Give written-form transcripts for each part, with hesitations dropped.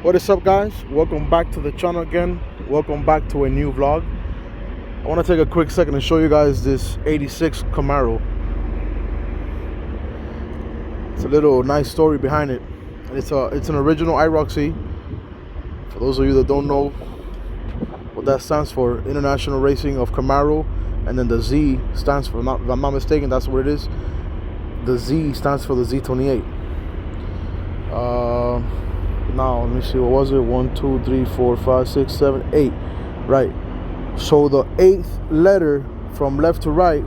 What is up, guys? Welcome back to the channel again. Welcome back to a new vlog. I want to take a quick second to show you guys this 86 Camaro. It's a little nice story behind it. It's an original IRoc Z. For those of you that don't know what that stands for, International Racing of Camaro, and then the Z stands for, if I'm not mistaken, that's what it is. The Z stands for the Z28. Now let me see, what was it? 1, 2, 3, 4, 5, 6, 7, 8. Right. So the 8th letter from left to right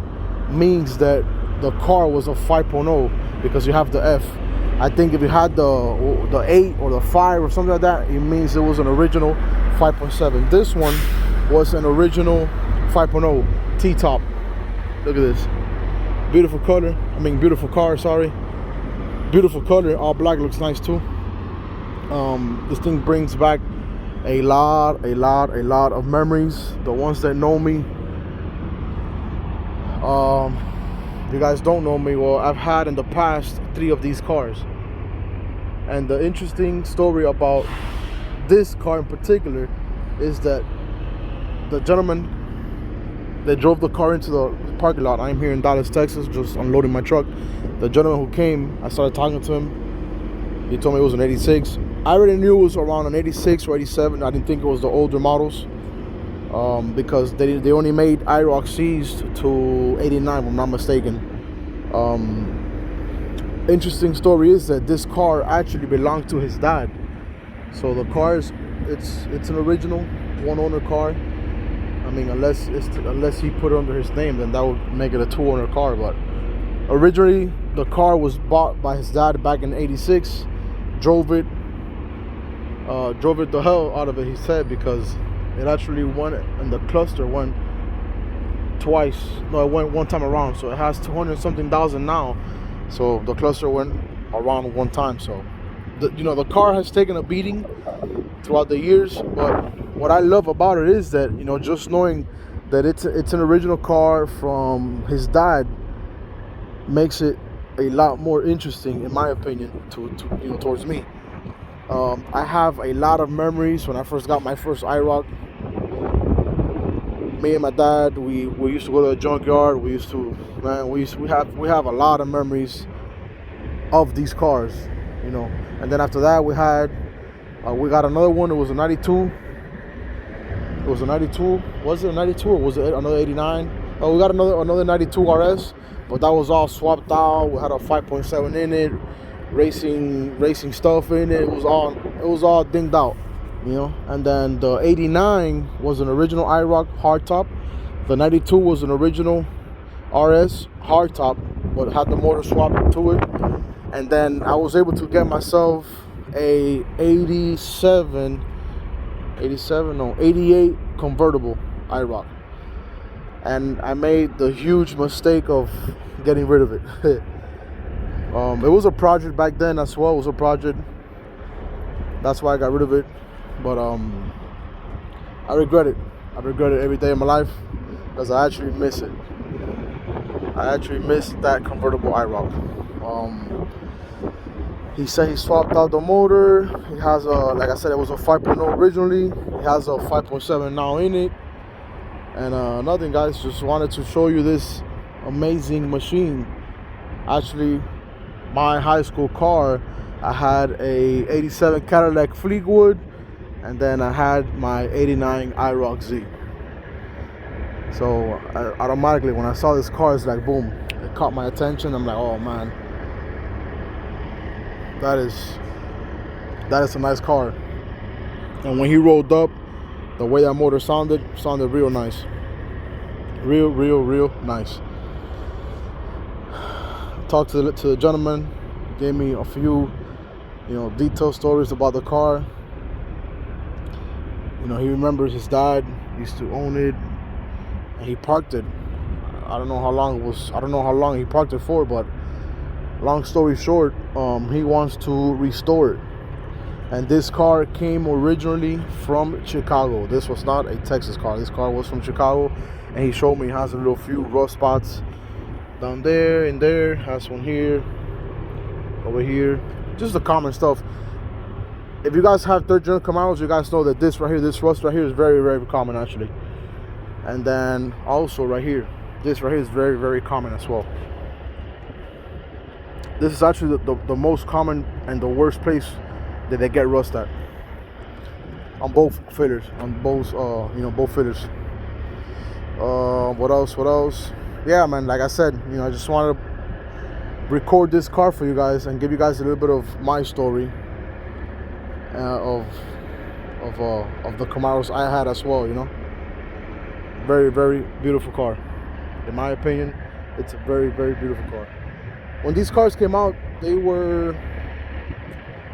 means that the car was a 5.0 because you have the F. I think if you had the 8 or the 5 or something like that, it means it was an original 5.7. This one was an original 5.0 T-top. Look at this. Beautiful color. Beautiful car, sorry. Beautiful color. All black, looks nice too. This thing brings back a lot of memories. The ones that know me, you guys don't know me, well, I've had in the past 3 of these cars. And the interesting story about this car in particular is that the gentleman that drove the car into the parking lot, I'm here in Dallas, Texas, just unloading my truck. The gentleman who came, I started talking to him. He told me it was an 86. I already knew it was around an 86 or 87. I didn't think it was the older models, because they only made IRoc Z's to 89, if I'm not mistaken. Interesting story is that this car actually belonged to his dad. So the car it's an original one-owner car. Unless he put it under his name, then that would make it a 2-owner car. But originally the car was bought by his dad back in 86. Drove it the hell out of it, he said, because it actually went, and the cluster went twice. No, it went one time around. So it has 200 something thousand now. So the cluster went around one time. So the car has taken a beating throughout the years. But what I love about it is that, just knowing that it's an original car from his dad makes it a lot more interesting, in my opinion, towards me. I have a lot of memories when I first got my first IRoc. Me and my dad, we used to go to the junkyard. We have a lot of memories of these cars, And then after that, we got another one. It was a 92. It was a 92. Was it a 92 or was it another 89? Oh, we got another 92 RS, but that was all swapped out. We had a 5.7 in it, racing stuff in it. It was all dinged out, And then the 89 was an original IRoc hardtop. The 92 was an original RS hardtop, but had the motor swapped to it. And then I was able to get myself a 88 convertible IRoc. And I made the huge mistake of getting rid of it. It was a project back then as well. It was a project. That's why I got rid of it. But I regret it. I regret it every day of my life because I actually miss it. I actually miss that convertible IRoc. He said he swapped out the motor. He has like I said, it was a 5.0 originally. He has a 5.7 now in it. And nothing, guys, just wanted to show you this amazing machine. Actually, my high school car, I had a 87 Cadillac Fleetwood, and then I had my 89 IRoc Z. So automatically when I saw this car, it's like boom, it caught my attention. I'm like, oh man, that is a nice car. And when he rolled up, the way that motor sounded real nice. Real nice. Talked to the gentleman, gave me a few, detailed stories about the car. He remembers his dad used to own it, and he parked it. I don't know how long he parked it for, but long story short, he wants to restore it. And this car came originally from Chicago. This was not a Texas car. This car was from Chicago, and he showed me it has a few rough spots down there and there. Has one here, over here, just the common stuff. if you guys have third gen Camaros, you guys know that this right here, this rust right here is very, very common actually. And then also right here, this right here is very, very common as well. This is actually the most common and the worst place that they get rust at. On both fillers, on both both fillers. What else? Yeah, man, like I said, I just wanted to record this car for you guys and give you guys a little bit of my story of the Camaros I had as well. Very, very beautiful car. In my opinion, it's a very, very beautiful car. When these cars came out, they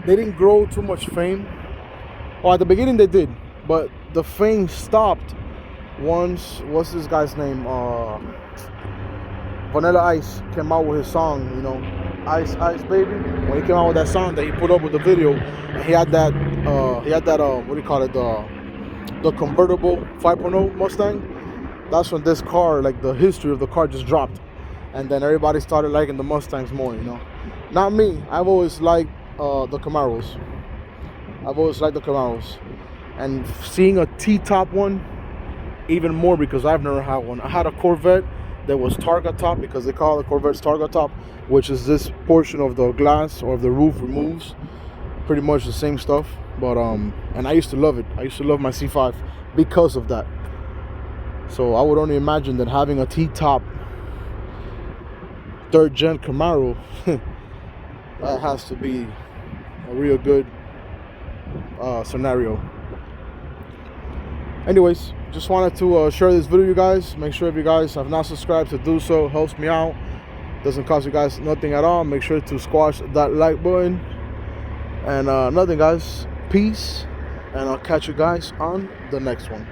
didn't grow too much fame. Well, at the beginning they did, but the fame stopped once, what's this guy's name? Vanilla Ice came out with his song, Ice Ice Baby. When he came out with that song that he put up with the video, he had that what do you call it, the convertible 5.0 Mustang. That's when this car, like the history of the car, just dropped, and then everybody started liking the Mustangs more. Not me. I've always liked the Camaros. And seeing a T-top one, even more, because I've never had one. I had a Corvette that was Targa top, because they call the Corvettes Targa top, which is this portion of the glass or of the roof removes. Pretty much the same stuff. But and I used to love it. I used to love my C5 because of that. So I would only imagine that having a T-top third gen Camaro, that has to be a real good scenario. Anyways, just wanted to share this video, you guys. Make sure if you guys have not subscribed to do so. Helps me out. Doesn't cost you guys nothing at all. Make sure to squash that like button. And nothing, guys. Peace. And I'll catch you guys on the next one.